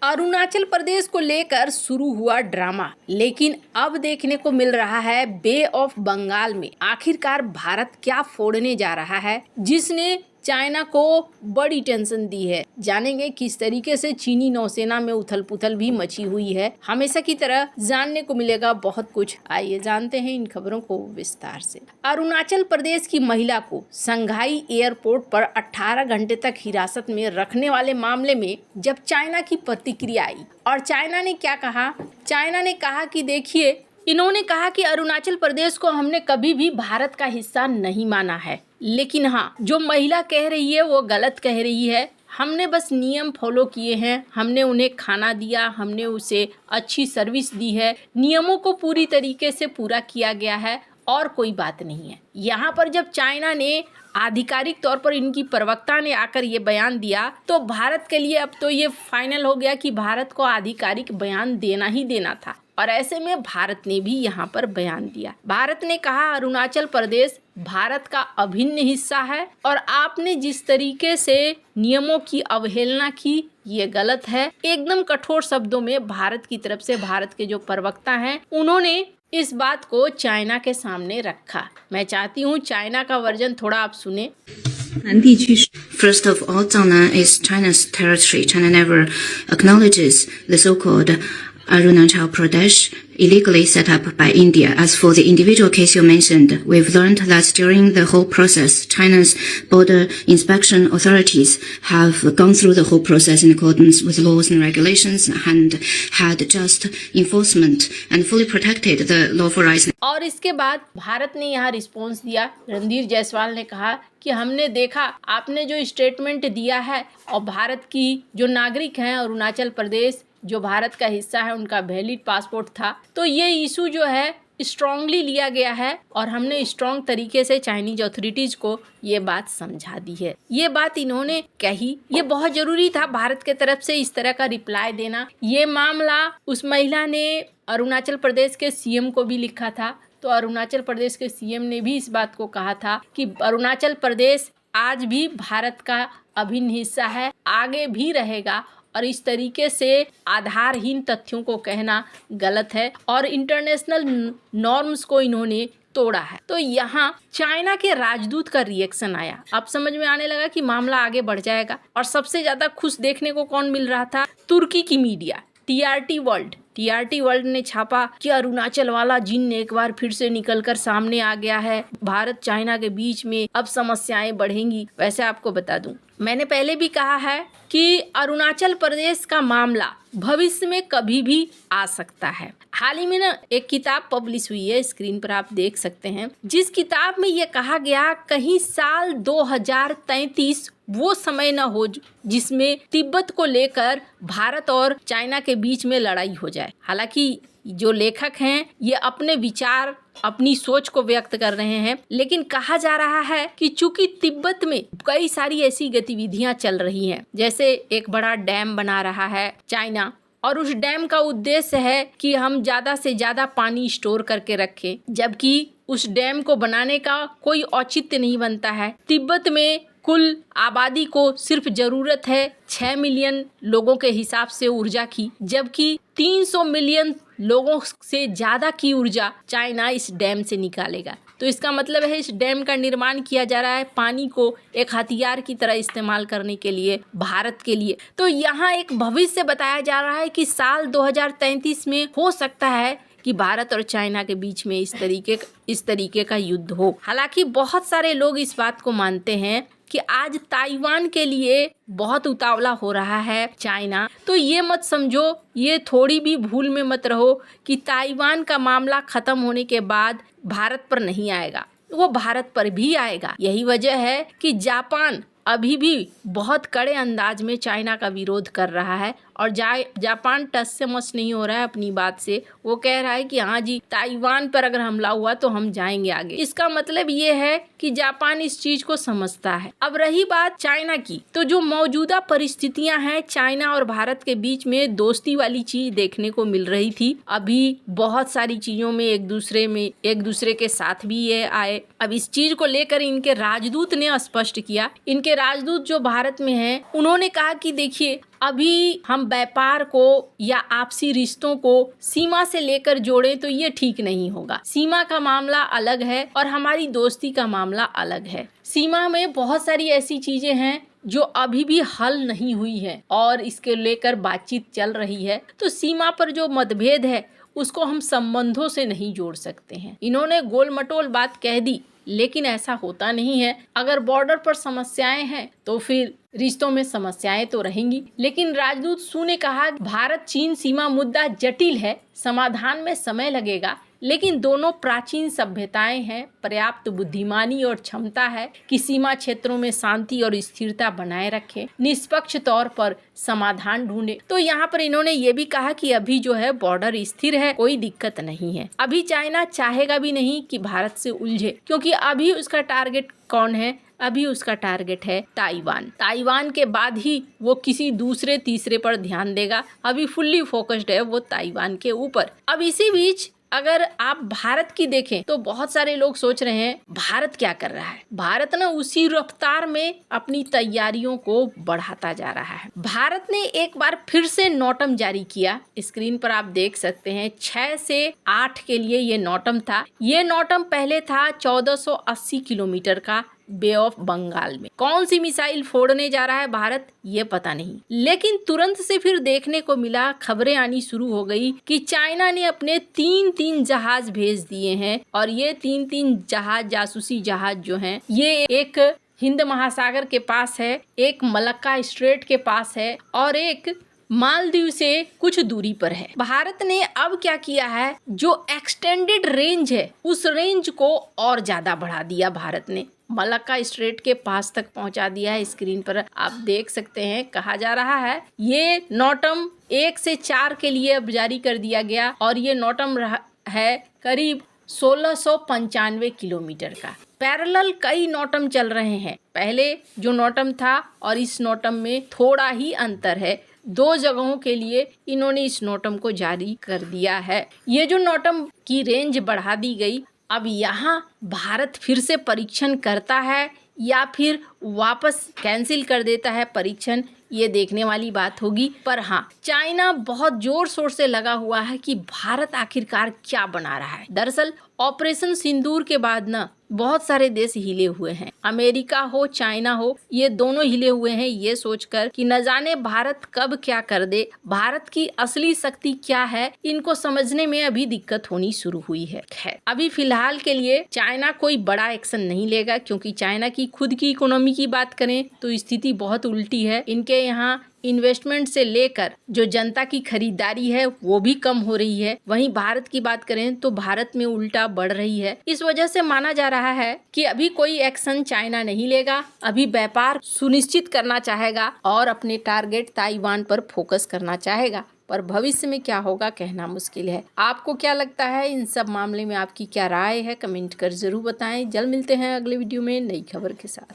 अरुणाचल प्रदेश को लेकर शुरू हुआ ड्रामा, लेकिन अब देखने को मिल रहा है बे ऑफ बंगाल में आखिरकार भारत क्या फोड़ने जा रहा है, जिसने चाइना को बड़ी टेंशन दी है। जानेंगे किस तरीके से चीनी नौसेना में उथल पुथल भी मची हुई है। हमेशा की तरह जानने को मिलेगा बहुत कुछ। आइए जानते हैं इन खबरों को विस्तार से। अरुणाचल प्रदेश की महिला को संघाई एयरपोर्ट पर 18 घंटे तक हिरासत में रखने वाले मामले में जब चाइना की प्रतिक्रिया आई और चाइना ने क्या कहा। चाइना ने कहा कि देखिए, इन्होंने कहा कि अरुणाचल प्रदेश को हमने कभी भी भारत का हिस्सा नहीं माना है, लेकिन हाँ, जो महिला कह रही है वो गलत कह रही है। हमने बस नियम फॉलो किए हैं, हमने उन्हें खाना दिया, हमने उसे अच्छी सर्विस दी है, नियमों को पूरी तरीके से पूरा किया गया है और कोई बात नहीं है। यहाँ पर जब चाइना ने आधिकारिक तौर पर इनकी प्रवक्ता ने आकर ये बयान दिया तो भारत के लिए अब तो ये फाइनल हो गया कि भारत को आधिकारिक बयान देना ही देना था और ऐसे में भारत ने भी यहाँ पर बयान दिया। भारत ने कहा अरुणाचल प्रदेश भारत का अभिन्न हिस्सा है और आपने जिस तरीके से नियमों की अवहेलना की ये गलत है। एकदम कठोर शब्दों में भारत की तरफ से भारत के जो प्रवक्ता हैं उन्होंने इस बात को चाइना के सामने रखा। मैं चाहती हूँ चाइना का वर्जन थोड़ा आप सुने। First of all, Zangnan is China's territory. China never acknowledges the so-called Arunachal Pradesh illegally set up by India. As for the individual case you mentioned, we've learned that during the whole process, China's border inspection authorities have gone through the whole process in accordance with laws and regulations and had just enforcement and fully protected the lawful rights. और इसके बाद भारत ने यहाँ response दिया। रणधीर जायसवाल ने कहा कि हमने देखा आपने जो स्टेटमेंट दिया है और भारत की जो नागरिक हैं अरुणाचल प्रदेश जो भारत का हिस्सा है उनका वैलिड पासपोर्ट था, तो ये इशू जो है स्ट्रांगली लिया गया है और हमने स्ट्रांग तरीके से चाइनीज अथॉरिटीज को ये बात समझा दी है। ये बात इन्होंने कही, ये बहुत जरूरी था भारत के तरफ से इस तरह का रिप्लाई देना। ये मामला उस महिला ने अरुणाचल प्रदेश के सीएम को भी लिखा था, तो अरुणाचल प्रदेश के सीएम ने भी इस बात को कहा था कि अरुणाचल प्रदेश आज भी भारत का अभिन्न हिस्सा है, आगे भी रहेगा और इस तरीके से आधारहीन तथ्यों को कहना गलत है और इंटरनेशनल नॉर्म्स को इन्होंने तोड़ा है। तो यहाँ चाइना के राजदूत का रिएक्शन आया। अब समझ में आने लगा कि मामला आगे बढ़ जाएगा और सबसे ज्यादा खुश देखने को कौन मिल रहा था? तुर्की की मीडिया टीआरटी वर्ल्ड ने छापा कि अरुणाचल वाला जिन्न एक बार फिर से निकलकर सामने आ गया है, भारत चाइना के बीच में अब समस्याएं बढ़ेंगी। वैसे आपको बता दूं, मैंने पहले भी कहा है कि अरुणाचल प्रदेश का मामला भविष्य में कभी भी आ सकता है। हाल ही में ना एक किताब पब्लिश हुई है, स्क्रीन पर आप देख सकते हैं, जिस किताब में ये कहा गया कहीं साल 2033 वो समय न हो जिसमें तिब्बत को लेकर भारत और चाइना के बीच में लड़ाई हो जाए। हालांकि जो लेखक हैं ये अपने विचार अपनी सोच को व्यक्त कर रहे हैं, लेकिन कहा जा रहा है कि चूंकि तिब्बत में कई सारी ऐसी गतिविधियां चल रही हैं, जैसे एक बड़ा डैम बना रहा है चाइना और उस डैम का उद्देश्य है कि हम ज्यादा से ज्यादा पानी स्टोर करके रखें, जबकि उस डैम को बनाने का कोई औचित्य नहीं बनता है। तिब्बत में कुल आबादी को सिर्फ जरूरत है 6 मिलियन लोगों के हिसाब से ऊर्जा की, जबकि 300 मिलियन लोगों से ज्यादा की ऊर्जा चाइना इस डैम से निकालेगा। तो इसका मतलब है इस डैम का निर्माण किया जा रहा है पानी को एक हथियार की तरह इस्तेमाल करने के लिए भारत के लिए। तो यहाँ एक भविष्य बताया जा रहा है कि साल 2033 में हो सकता है कि भारत और चाइना के बीच में इस तरीके का युद्ध हो। हालांकि बहुत सारे लोग इस बात को मानते हैं कि आज ताइवान के लिए बहुत उतावला हो रहा है चाइना। तो ये मत समझो, ये थोड़ी भी भूल में मत रहो कि ताइवान का मामला खत्म होने के बाद भारत पर नहीं आएगा, वो भारत पर भी आएगा। यही वजह है कि जापान अभी भी बहुत कड़े अंदाज में चाइना का विरोध कर रहा है और जापान टस से मस नहीं हो रहा है अपनी बात से। वो कह रहा है कि हाँ जी, ताइवान पर अगर हमला हुआ तो हम जाएंगे आगे। इसका मतलब ये है कि जापान इस चीज को समझता है। अब रही बात चाइना की, तो जो मौजूदा परिस्थितियां हैं चाइना और भारत के बीच में दोस्ती वाली चीज देखने को मिल रही थी। अभी बहुत सारी चीजों में एक दूसरे के साथ भी ये आए। अब इस चीज को लेकर इनके राजदूत ने स्पष्ट किया। इनके राजदूत जो भारत में हैं उन्होंने कहा कि देखिए अभी हम व्यापार को या आपसी रिश्तों को सीमा से लेकर जोड़े तो ये ठीक नहीं होगा। सीमा का मामला अलग है और हमारी दोस्ती का मामला अलग है। सीमा में बहुत सारी ऐसी चीजें हैं जो अभी भी हल नहीं हुई है और इसके लेकर बातचीत चल रही है। तो सीमा पर जो मतभेद है उसको हम संबंधों से नहीं जोड़ सकते हैं। इन्होंने गोल मटोल बात कह दी, लेकिन ऐसा होता नहीं है। अगर बॉर्डर पर समस्याएं हैं तो फिर रिश्तों में समस्याएं तो रहेंगी। लेकिन राजदूत सू ने कहा, भारत चीन सीमा मुद्दा जटिल है, समाधान में समय लगेगा, लेकिन दोनों प्राचीन सभ्यताएं हैं। पर्याप्त बुद्धिमानी और क्षमता है कि सीमा क्षेत्रों में शांति और स्थिरता बनाए रखें, निष्पक्ष तौर पर समाधान ढूंढे। तो यहाँ पर इन्होंने ये भी कहा कि अभी जो है बॉर्डर स्थिर है, कोई दिक्कत नहीं है। अभी चाइना चाहेगा भी नहीं कि भारत से उलझे, क्योंकि अभी उसका टारगेट कौन है? अभी उसका टारगेट है ताइवान। ताइवान के बाद ही वो किसी दूसरे तीसरे पर ध्यान देगा। अभी फुल्ली फोकस्ड है वो ताइवान के ऊपर। अब इसी बीच अगर आप भारत की देखें तो बहुत सारे लोग सोच रहे हैं भारत क्या कर रहा है। भारत ना उसी रफ्तार में अपनी तैयारियों को बढ़ाता जा रहा है। भारत ने एक बार फिर से नोटम जारी किया। स्क्रीन पर आप देख सकते हैं 6 से 8 के लिए ये नोटम था। ये नोटम पहले था 1480 किलोमीटर का बे ऑफ बंगाल में। कौन सी मिसाइल फोड़ने जा रहा है भारत, ये पता नहीं। लेकिन तुरंत से फिर देखने को मिला, खबरें आनी शुरू हो गई कि चाइना ने अपने 3 जहाज भेज दिए हैं और ये 3 जहाज, जासूसी जहाज जो हैं, ये एक हिंद महासागर के पास है, एक मलक्का स्ट्रेट के पास है और एक मालदीव से कुछ दूरी पर है। भारत ने अब क्या किया है, जो एक्सटेंडेड रेंज है उस रेंज को और ज्यादा बढ़ा दिया। भारत ने मलक्का स्ट्रेट के पास तक पहुंचा दिया है। स्क्रीन पर आप देख सकते हैं, कहा जा रहा है ये नोटम 1 से 4 के लिए अब जारी कर दिया गया और ये नोटम है करीब 1695 किलोमीटर का। पैरेलल कई नोटम चल रहे हैं। पहले जो नोटम था और इस नोटम में थोड़ा ही अंतर है। 2 जगहों के लिए इन्होंने इस नोटम को जारी कर दिया है। ये जो नोटम की रेंज बढ़ा दी गई, अब यहाँ भारत फिर से परीक्षण करता है या फिर वापस कैंसिल कर देता है परीक्षण, ये देखने वाली बात होगी। पर हाँ, चाइना बहुत जोर शोर से लगा हुआ है कि भारत आखिरकार क्या बना रहा है। दरअसल ऑपरेशन सिंदूर के बाद ना बहुत सारे देश हिले हुए हैं। अमेरिका हो, चाइना हो, ये दोनों हिले हुए हैं ये सोचकर कि न जाने भारत कब क्या कर दे। भारत की असली शक्ति क्या है, इनको समझने में अभी दिक्कत होनी शुरू हुई है। खैर, अभी फिलहाल के लिए चाइना कोई बड़ा एक्शन नहीं लेगा, क्योंकि चाइना की खुद की इकोनॉमी की बात करें तो स्थिति बहुत उल्टी है। इनके यहाँ इन्वेस्टमेंट से लेकर जो जनता की खरीदारी है वो भी कम हो रही है। वहीं भारत की बात करें तो भारत में उल्टा बढ़ रही है। इस वजह से माना जा रहा है कि अभी कोई एक्शन चाइना नहीं लेगा। अभी व्यापार सुनिश्चित करना चाहेगा और अपने टारगेट ताइवान पर फोकस करना चाहेगा। पर भविष्य में क्या होगा कहना मुश्किल है। आपको क्या लगता है, इन सब मामले में आपकी क्या राय है, कमेंट कर जरूर बताएं। जल्द मिलते हैं अगले वीडियो में नई खबर के साथ।